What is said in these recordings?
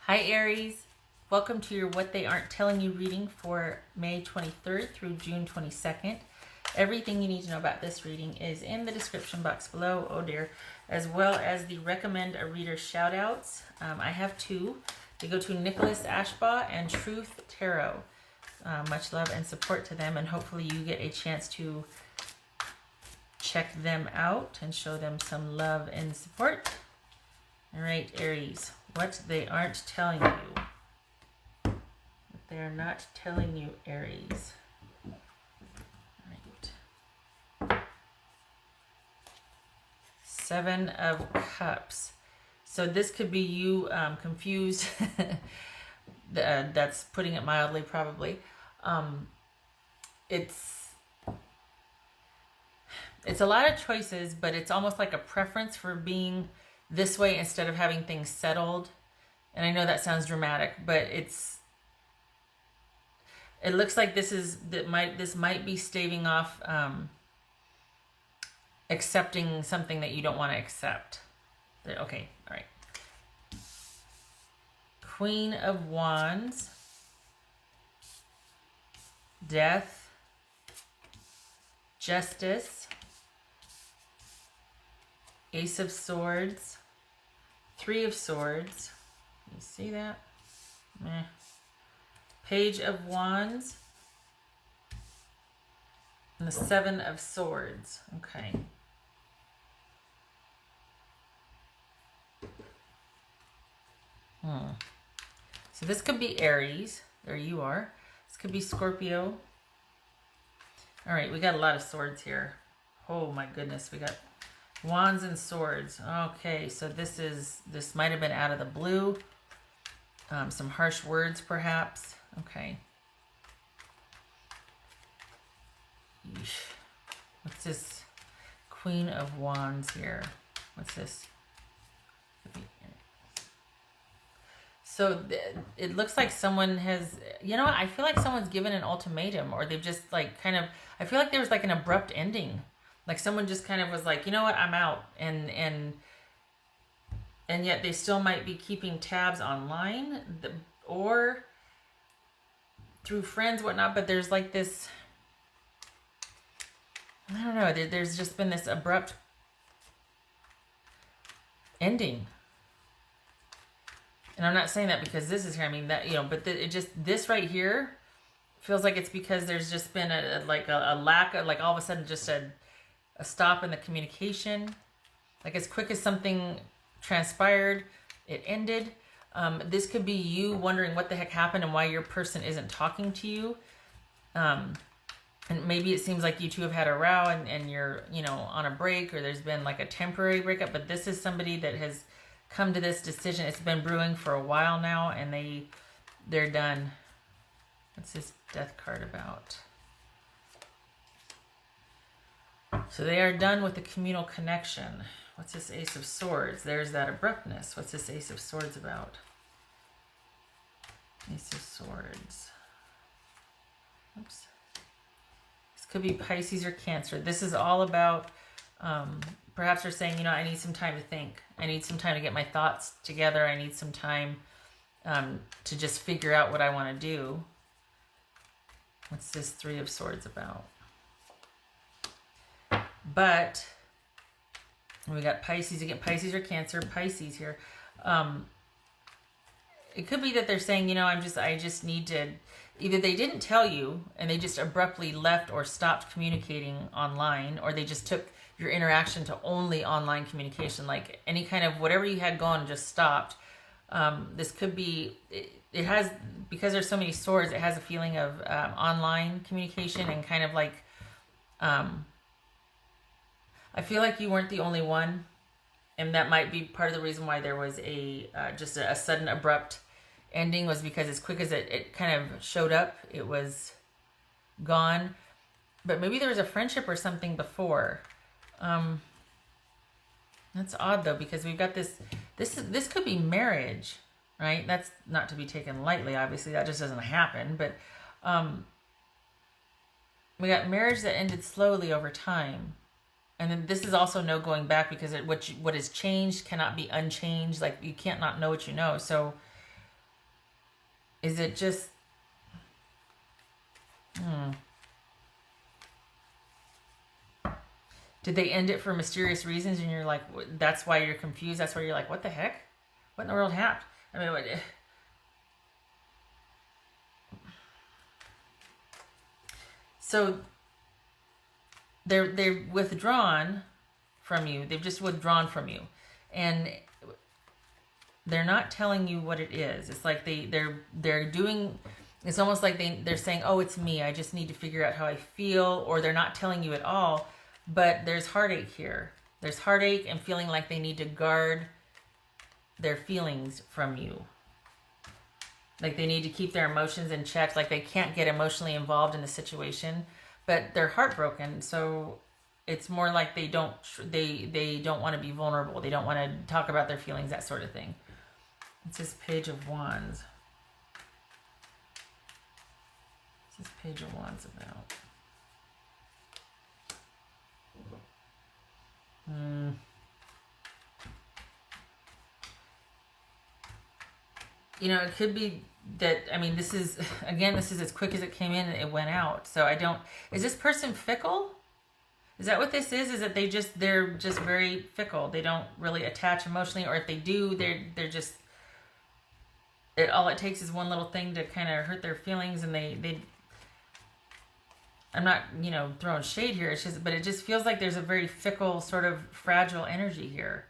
Hi Aries, welcome to your What They Aren't Telling You reading for May 23rd through June 22nd. Everything you need to know about this reading is in the description box below, oh dear, as well as the recommend a reader shout outs. I have two. They go to Nicholas Ashbaugh and Truth Tarot. Much love and support to them, and hopefully you get a chance to check them out and show them some love and support. All right, Aries, what they aren't telling you. What they are not telling you, Aries. All right. Seven of Cups. So this could be you confused. That's putting it mildly, probably. It's a lot of choices, but it's almost like a preference for being this way instead of having things settled. And I know that sounds dramatic, but it looks like this might be staving off accepting something that you don't want to accept. Okay, all right. Queen of Wands, Death, Justice, Ace of Swords, Three of Swords. You see that? Meh. Page of Wands, and the Seven of Swords. Okay. So this could be Aries. There you are. This could be Scorpio. All right, we got a lot of swords here. Oh my goodness, we got Wands and Swords. Okay, so this might have been out of the blue. Some harsh words, perhaps. Okay. Yeesh. What's this? Queen of Wands here. What's this? So it looks like someone has, you know what? I feel like someone's given an ultimatum, or they've just like kind of, I feel like there was like an abrupt ending. Like someone just kind of was like, you know what, I'm out. And yet they still might be keeping tabs online or through friends, whatnot. But there's like this, I don't know, there's just been this abrupt ending. And I'm not saying that because this is here. I mean that, you know, but this right here feels like it's because there's just been a lack of, like, all of a sudden just a stop in the communication. Like as quick as something transpired, it ended. This could be you wondering what the heck happened and why your person isn't talking to you. And maybe it seems like you two have had a row and you're, you know, on a break, or there's been like a temporary breakup, but this is somebody that has come to this decision. It's been brewing for a while now, and they're done. What's this Death card about? So they are done with the communal connection. What's this Ace of Swords? There's that abruptness. What's this Ace of Swords about? Ace of Swords. Oops. This could be Pisces or Cancer. This is all about perhaps they're saying, you know, I need some time to think. I need some time to get my thoughts together. I need some time to just figure out what I want to do. What's this Three of Swords about? But we got Pisces again, Pisces or Cancer, Pisces here. It could be that they're saying, you know, I just need to, either they didn't tell you and they just abruptly left or stopped communicating online, or they just took your interaction to only online communication, like any kind of whatever you had going just stopped. This could be, it has, because there's so many swords, it has a feeling of online communication and kind of like, I feel like you weren't the only one, and that might be part of the reason why there was just a sudden abrupt ending, was because as quick as it kind of showed up, it was gone. But maybe there was a friendship or something before. That's odd though, because we've got this could be marriage, right? That's not to be taken lightly, obviously. That just doesn't happen. But we got marriage that ended slowly over time. And then this is also no going back, because what is changed cannot be unchanged. Like, you can't not know what you know. So Is it just... Did they end it for mysterious reasons and you're like, that's why you're confused? That's why you're like, what the heck? What in the world happened? I mean, what... So they're withdrawn from you. They've just withdrawn from you. And they're not telling you what it is. It's like they're doing... It's almost like they're saying, oh, it's me. I just need to figure out how I feel. Or they're not telling you at all. But there's heartache here. There's heartache and feeling like they need to guard their feelings from you. Like they need to keep their emotions in check. Like they can't get emotionally involved in the situation. But they're heartbroken. So it's more like they don't want to be vulnerable. They don't want to talk about their feelings, that sort of thing. It's this Page of Wands. What's this Page of Wands about? You know, it could be that, I mean, this is, again, this is as quick as it came in and it went out. So I don't, is this person fickle? Is that what this is? Is that they're just very fickle. They don't really attach emotionally, or if they do, they're just, all it takes is one little thing to kind of hurt their feelings, and they I'm not, you know, throwing shade here. It's just, but it just feels like there's a very fickle, sort of fragile energy here.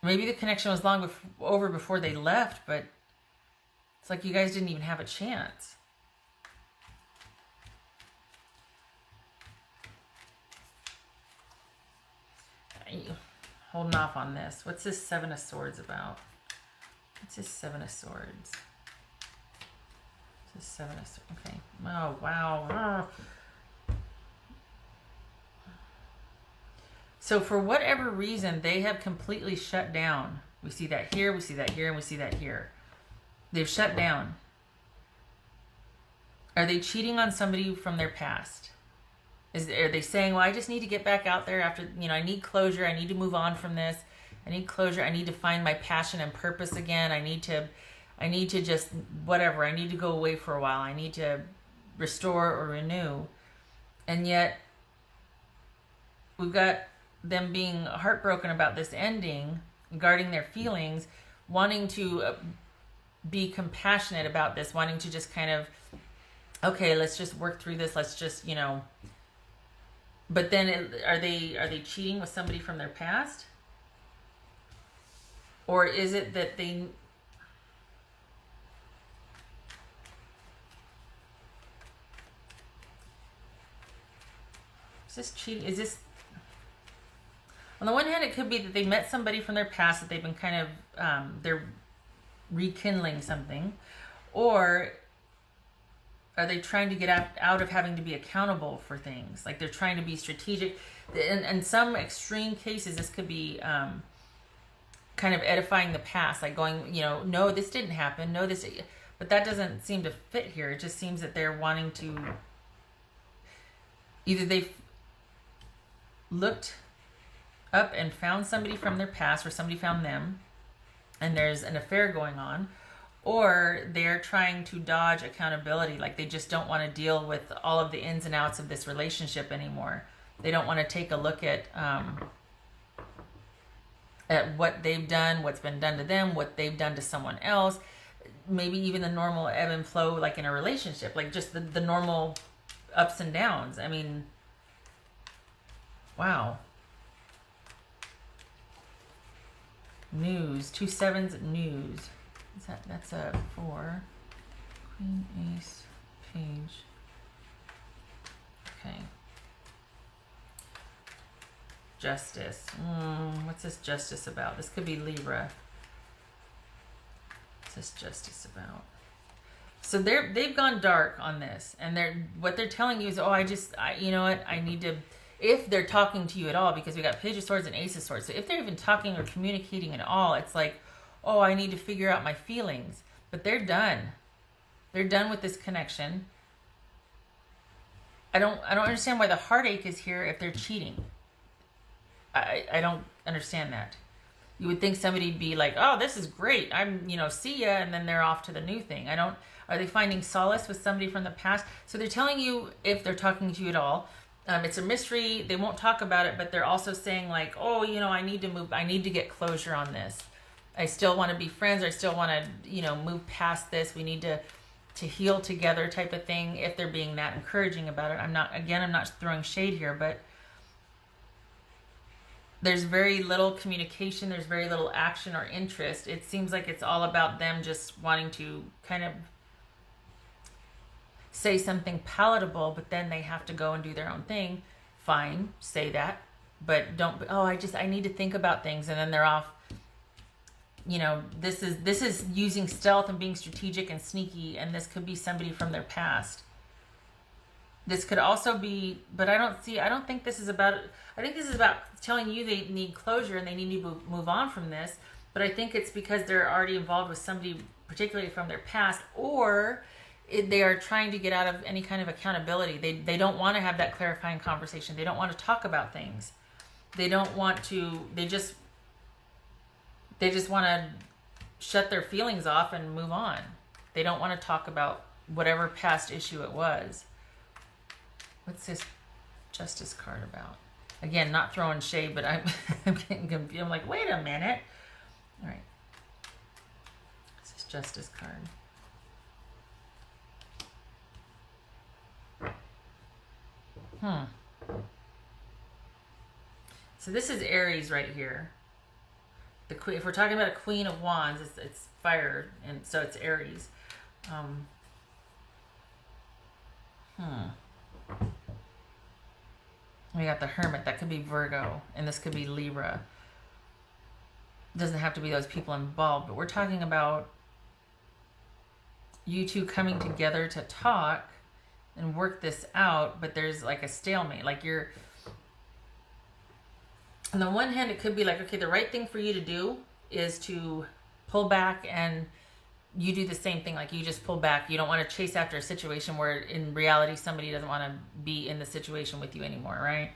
Maybe the connection was long over before they left, but it's like you guys didn't even have a chance. Holding off on this. What's this Seven of Swords about? What's this Seven of Swords? This 7 of... Okay. Oh, wow. So for whatever reason, they have completely shut down. We see that here, we see that here, and we see that here. They've shut down. Are they cheating on somebody from their past? Are they saying, well, I just need to get back out there after, you know, I need closure. I need to move on from this. I need closure. I need to find my passion and purpose again. I need to just, whatever, I need to go away for a while. I need to restore or renew. And yet, we've got them being heartbroken about this ending, guarding their feelings, wanting to be compassionate about this, wanting to just kind of, okay, let's just work through this. Let's just, you know. But then, are they cheating with somebody from their past? Or is it that they... Is this cheating? Is this... On the one hand, it could be that they met somebody from their past that they've been kind of... they're rekindling something. Or are they trying to get out of having to be accountable for things? Like they're trying to be strategic. In some extreme cases, this could be kind of edifying the past. Like going, you know, no, this didn't happen. No, this... But that doesn't seem to fit here. It just seems that they're wanting to... Either they've looked up and found somebody from their past, or somebody found them, and there's an affair going on, or they're trying to dodge accountability. Like they just don't want to deal with all of the ins and outs of this relationship anymore. They don't want to take a look at what they've done, what's been done to them, what they've done to someone else, maybe even the normal ebb and flow, like in a relationship, like just the normal ups and downs. I mean, wow. News, 2 sevens, news. Is that's a 4. Queen, ace, page. Okay. Justice. What's this justice about? This could be Libra. What's this justice about? So they've gone dark on this, and what they're telling you is, oh, you know what, I need to, if they're talking to you at all, because we got Page of Swords and Ace of Swords. So if they're even talking or communicating at all, it's like, oh, I need to figure out my feelings. But they're done. They're done with this connection. I don't understand why the heartache is here if they're cheating. I don't understand that. You would think somebody'd be like, oh, this is great. I'm, you know, see ya. And then they're off to the new thing. Are they finding solace with somebody from the past? So they're telling you, if they're talking to you at all, it's a mystery. They won't talk about it, but they're also saying like, oh, you know, I need to move. I need to get closure on this. I still want to be friends. I still want to, you know, move past this. We need to heal together type of thing, if they're being that encouraging about it. I'm not throwing shade here, but there's very little communication. There's very little action or interest. It seems like it's all about them just wanting to kind of say something palatable, but then they have to go and do their own thing. Fine, say that, but don't, oh, I need to think about things, and then they're off. You know, this is using stealth and being strategic and sneaky, and this could be somebody from their past. This could also be, but I don't think this is about, I think this is about telling you they need closure and they need to move on from this. But I think it's because they're already involved with somebody, particularly from their past, or they are trying to get out of any kind of accountability. They don't want to have that clarifying conversation. They don't want to talk about things. They don't want to, they just want to shut their feelings off and move on. They don't want to talk about whatever past issue it was. What's this Justice card about? Again, not throwing shade, but I'm getting confused. I'm like, wait a minute. All right. This is Justice card. So this is Aries right here. The queen. If we're talking about a Queen of Wands, it's fire, and so it's Aries. We got the Hermit. That could be Virgo, and this could be Libra. Doesn't have to be those people involved, but we're talking about you two coming together to talk and work this out, but there's like a stalemate. Like you're, on the one hand, it could be like, okay, the right thing for you to do is to pull back, and you do the same thing. Like you just pull back. You don't want to chase after a situation where in reality somebody doesn't want to be in the situation with you anymore, right?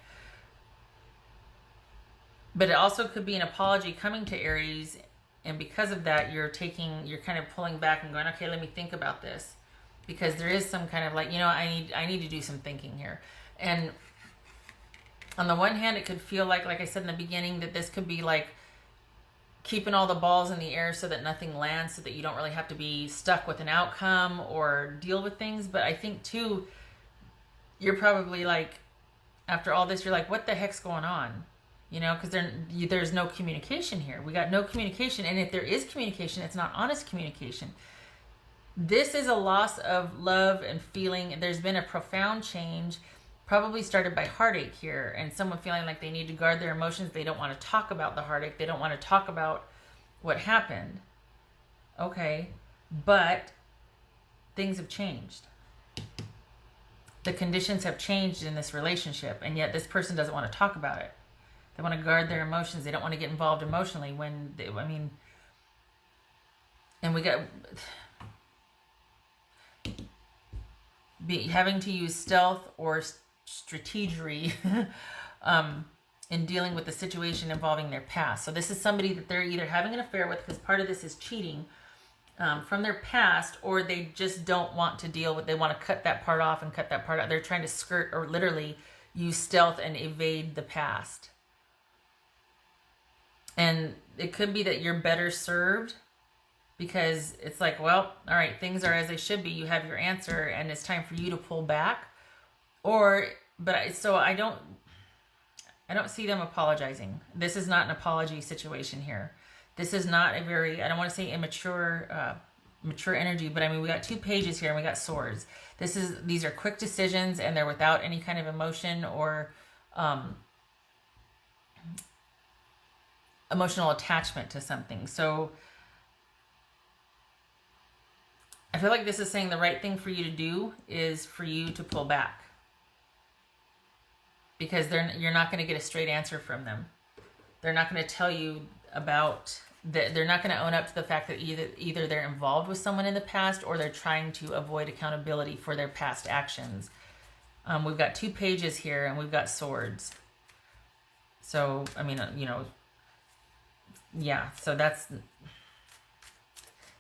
But it also could be an apology coming to Aries, and because of that, you're kind of pulling back and going, okay, let me think about this, because there is some kind of like, you know, I need to do some thinking here. And on the one hand, it could feel like I said in the beginning, that this could be like keeping all the balls in the air so that nothing lands, so that you don't really have to be stuck with an outcome or deal with things. But I think too, you're probably like, after all this, you're like, what the heck's going on? You know, because there's no communication here. We got no communication. And if there is communication, it's not honest communication. This is a loss of love and feeling. There's been a profound change, probably started by heartache here, and someone feeling like they need to guard their emotions. They don't want to talk about the heartache. They don't want to talk about what happened. Okay, but things have changed. The conditions have changed in this relationship, and yet this person doesn't want to talk about it. They want to guard their emotions. They don't want to get involved emotionally when they, I mean, and we got having to use stealth or strategery in dealing with the situation involving their past. So this is somebody that they're either having an affair with, because part of this is cheating from their past, or they just don't want to deal with, they want to cut that part off and cut that part out. They're trying to skirt or literally use stealth and evade the past. And it could be that you're better served, because it's like, well, all right, things are as they should be. You have your answer, and it's time for you to pull back. So I don't see them apologizing. This is not an apology situation here. This is not a very, I don't want to say immature, mature energy, but I mean, we got 2 pages here and we got swords. These are quick decisions, and they're without any kind of emotion or emotional attachment to something. So I feel like this is saying the right thing for you to do is for you to pull back, because you're not going to get a straight answer from them. They're not going to tell you about they're not going to own up to the fact that either they're involved with someone in the past, or they're trying to avoid accountability for their past actions. We've got 2 pages here, and we've got swords. So, I mean, you know, yeah, so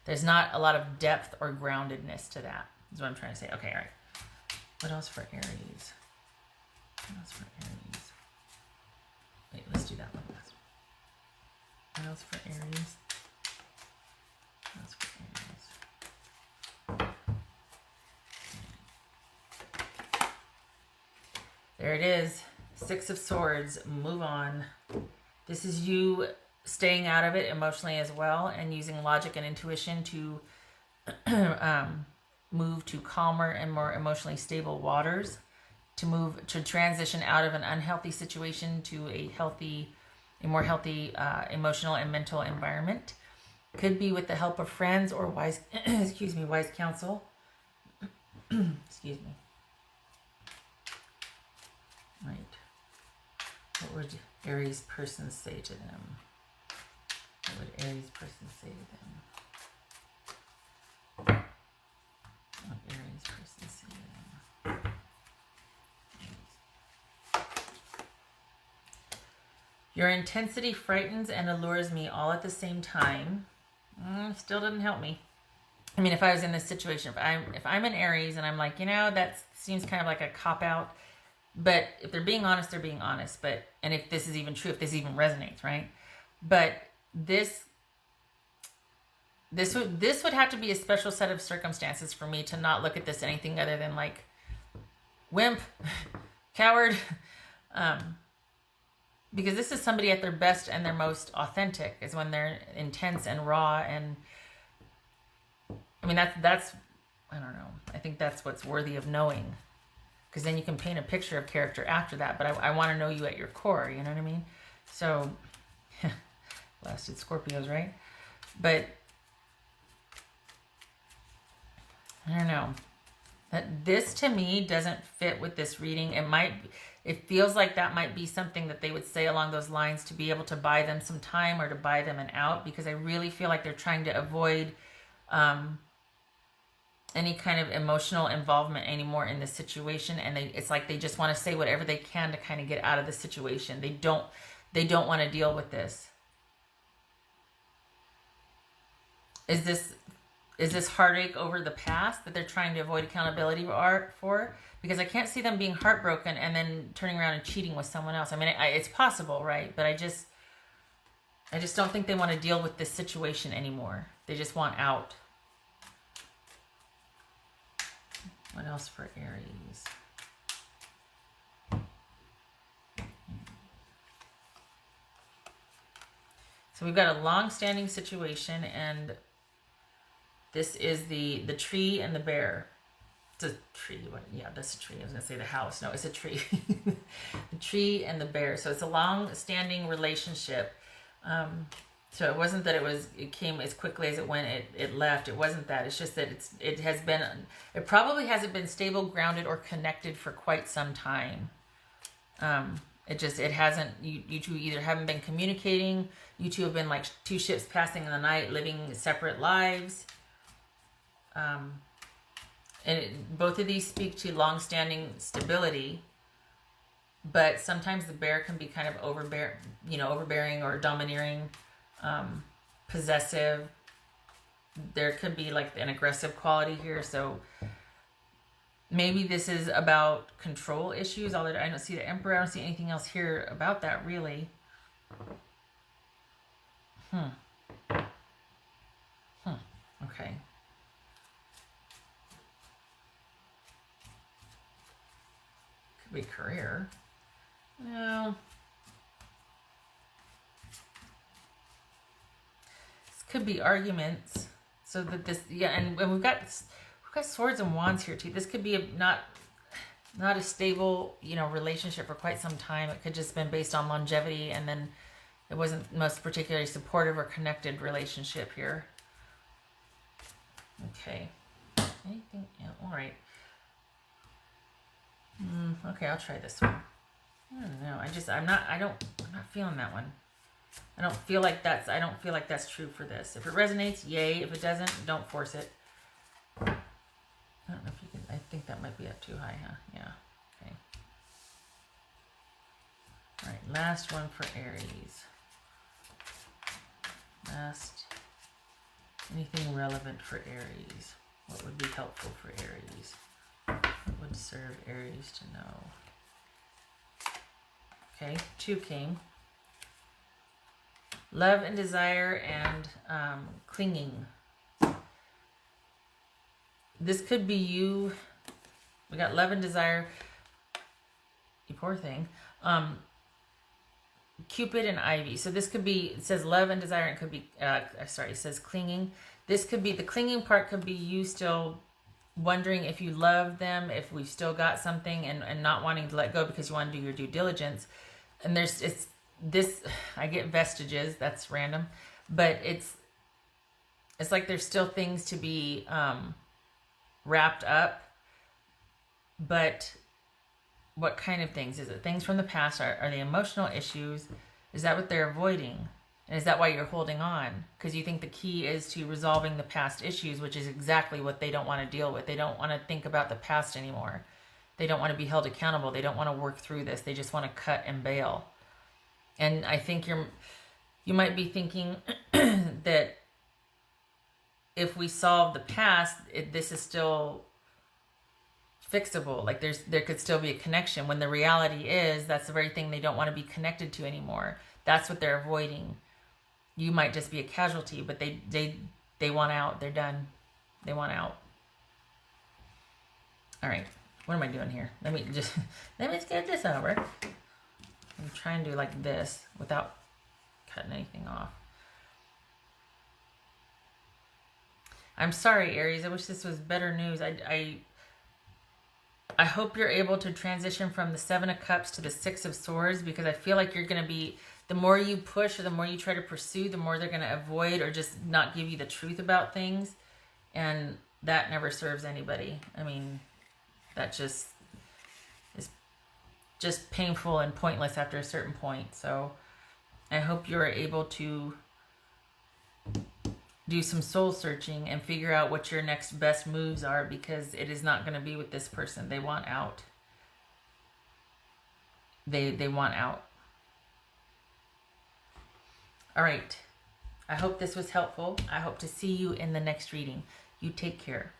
there's not a lot of depth or groundedness to that, is what I'm trying to say. Okay, all right. What else for Aries? What else for Aries? Wait, let's do that one last. What else for Aries? What else for Aries? There it is. Six of Swords. Move on. This is you staying out of it emotionally as well and using logic and intuition to move to calmer and more emotionally stable waters, to transition out of an unhealthy situation to a more healthy emotional and mental environment. Could be with the help of friends or wise wise counsel. Excuse me. Right. What would Aries person say to them? What would Aries person say to them? What Aries person say to them? Your intensity frightens and allures me all at the same time. Still doesn't help me. I mean, if I was in this situation, if I'm an Aries and I'm like, that seems kind of like a cop-out. But if they're being honest, they're being honest. And if this is even true, if this even resonates, right? But this would have to be a special set of circumstances for me to not look at this anything other than like wimp, coward, because this is somebody at their best and their most authentic is when they're intense and raw. And I mean, that's I don't know. I think that's what's worthy of knowing. Because then you can paint a picture of character after that. But I want to know you at your core, you know what I mean? So, blasted Scorpios, right? But, I don't know. This, to me, doesn't fit with this reading. It feels like that might be something that they would say along those lines to be able to buy them some time or to buy them an out. Because I really feel like they're trying to avoid any kind of emotional involvement anymore in this situation, and it's like they just want to say whatever they can to kind of get out of the situation. They don't want to deal with this. Is this heartache over the past that they're trying to avoid accountability for? Because I can't see them being heartbroken and then turning around and cheating with someone else. I mean, it's possible, right? But I just don't think they want to deal with this situation anymore. They just want out. What else for Aries? So we've got a long-standing situation, and this is the tree and the bear. It's a tree. Yeah, that's a tree. I was going to say the house. No, it's a tree. The tree and the bear. So it's a long-standing relationship. So it wasn't that it came as quickly as it went, it left. It wasn't that. It's just that it probably hasn't been stable, grounded, or connected for quite some time. It hasn't, you two either haven't been communicating, you two have been like two ships passing in the night, living separate lives. Both of these speak to long-standing stability, but sometimes the bear can be kind of overbearing or domineering. Possessive. There could be like an aggressive quality here, so maybe this is about control issues. Although I don't see the Emperor, I don't see anything else here about that really. Okay. Could be career. No. Could be arguments, so that this, and we've got swords and wands here too. This could be not a stable relationship for quite some time. It could just been based on longevity, and then it wasn't most particularly supportive or connected relationship here. Okay, anything? Yeah, all right. Okay, I'll try this one. I don't know. I'm not feeling that one. I don't feel like that's true for this. If it resonates, yay. If it doesn't, don't force it. I don't know if you can, I think that might be up too high, huh? Yeah. Okay. All right, last one for Aries. Last, anything relevant for Aries? What would be helpful for Aries? What would serve Aries to know? Okay, 2 came. Love and desire and clinging. This could be you. We got love and desire. You poor thing. Cupid and Ivy. So this could be, it says love and desire, and it could be, sorry, it says clinging. This could be, the clinging part could be you still wondering if you love them, if we've still got something, and not wanting to let go because you want to do your due diligence. And there's, it's this, I get vestiges, that's random, but it's like there's still things to be wrapped up. But what kind of things? Is it things from the past? Are they emotional issues? Is that what they're avoiding? And is that why you're holding on? Because you think the key is to resolving the past issues, which is exactly what they don't want to deal with. They don't want to think about the past anymore. They don't want to be held accountable. They don't want to work through this. They just want to cut and bail. And I think you might be thinking that if we solve the past, this is still fixable. Like there could still be a connection, when the reality is that's the very thing they don't want to be connected to anymore. That's what they're avoiding. You might just be a casualty, but they want out. They're done. They want out. All right. What am I doing here? Let me get this over. I'm trying to do like this without cutting anything off. I'm sorry, Aries. I wish this was better news. I hope you're able to transition from the 7 of Cups to the 6 of Swords, because I feel like you're going to be, the more you push or the more you try to pursue, the more they're going to avoid or just not give you the truth about things. And that never serves anybody. I mean, that just is just painful and pointless after a certain point. So I hope you're able to do some soul searching and figure out what your next best moves are, because it is not going to be with this person. They want out. They want out. All right. I hope this was helpful. I hope to see you in the next reading. You take care.